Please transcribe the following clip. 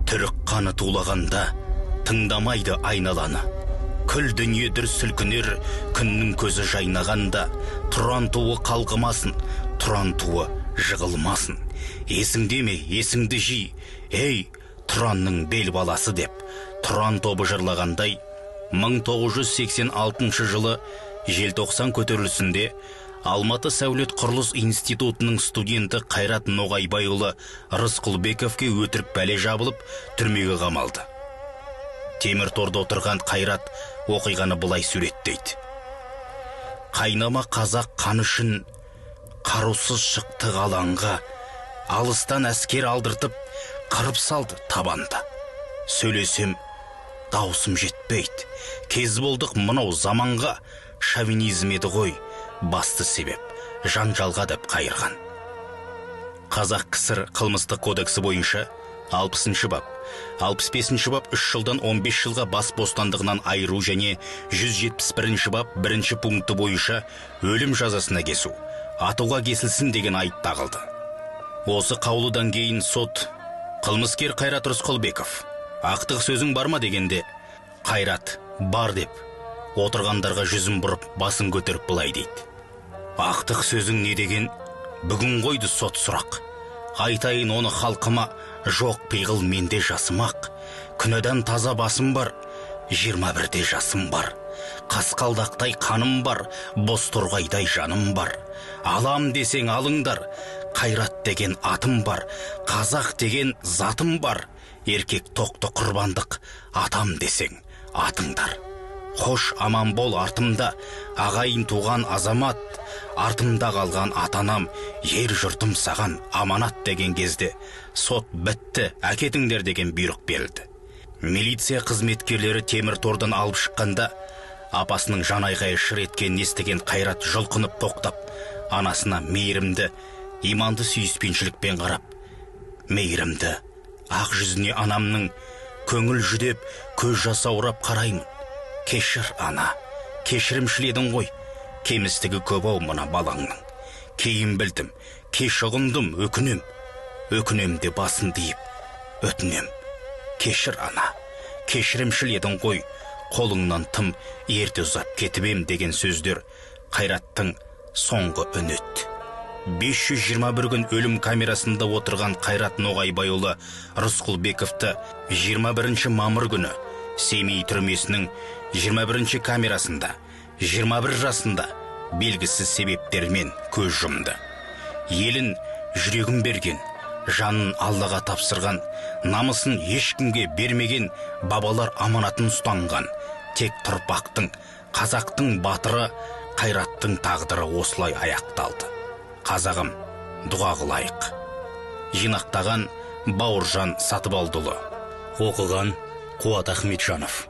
Түрік қаны тулағанда тыңдамайды айналаны. Күл дүние дүр сілкінер, күннің көзі жайнағанда. Тұран туы қалғымасын, тұран туы жығылмасын. Есіңде ме, есіңді жи, ей, Тұранның бел баласы деп. Тұран тобы жырлағандай, 1986 жылы желтоқсан көтерілісінде Алматы сәулет құрылыс институтының студенті Қайрат Ноғайбайұлы Рысқұлбековке өтірік бәле жабылып, түрмеге қамалды. Темір торда отырған Қайрат оқиғаны былай суреттейді. Қайнама қазақ қан үшін қарусыз шықты алаңға, алыстан әскер алдыртып, қырып салды табанда. Сөйлесем, даусым жетпейді. Кез болдық мынау заманға, шовинизм еді ғой, басты себеп жанжалға деп қайырған. Қазақ КСР қылмыстық кодексі бойынша 60-шы бап, 65-ші бап 3 жылдан 15 жылға бас бостандығынан айыру және 171-ші бап 1-ші пункті бойынша өлім жазасына кесу, атуға кесілсін деген айып тағылды. Осы қаулыдан кейін сот қылмыскер Қайрат Рысқұлбеков ақтық сөзің бар ма дегенде, Қайрат бар деп отырғандарға жүзін бұрып басын көтеріп былай дейді. Ақтық сөзің не деген? Бүгін қойды сот сұрақ. Айтайын оны халқыма, жоқ пиғыл менде жасымақ. Күнәдан таза басым бар, 21-де жасым бар. Қасқалдақтай қаным бар, бос тұрғайдай жаным бар. Алам десең алыңдар, Қайрат деген атым бар, қазақ деген затым бар. Еркек тоқты құрбандық, атам десең атыңдар. Хош аман бол артымда, ағайын туған азамат, артымда қалған атанам, ер жұртым саған аманат деген кезде сот бітті, әкетіңдер деген бұйрық берілді. Милиция қызметкерлері темір тордан алып шыққанда, апасының жан айғайы шыр еткенін естіген Қайрат жұлқынып тоқтап, анасына мейірімді, иманды сүйіспеншілікпен қарап, мейірімді, ақ жүзіне анамның көңіл жүдеп, көз жасаурап қараймын. Кешір, ана, кешірімшіл едің ғой, кемістігі көп ау мына балаңның. Кейін білдім, кеш ұғындым, өкінем де басын дейіп, өтінем. Кешір, ана, кешірімшіл едің ғой, қолыңнан тым ерте ұзап кетіп деген сөздер Қайраттың соңғы үнет. 521 күн өлім камерасында отырған Қайрат Ноғайбайұлы Рысқұлбековті 21 мамыр күні Семей түрмесінің 21 камерасында 21 жасында белгісіз себептермен көз жұмды. Елін жүрегін берген, жанын Аллаға тапсырған, намысын ешкімге бермеген бабалар аманатын ұстанған, тек тұрпақтың, қазақтың батыры Қайраттың тағдыры осылай аяқталды. Қазағым, дұға қылайық. Жинақтаған Бауыржан Сатыбалдыұлы. Оқыған Қуат Ахметжанов.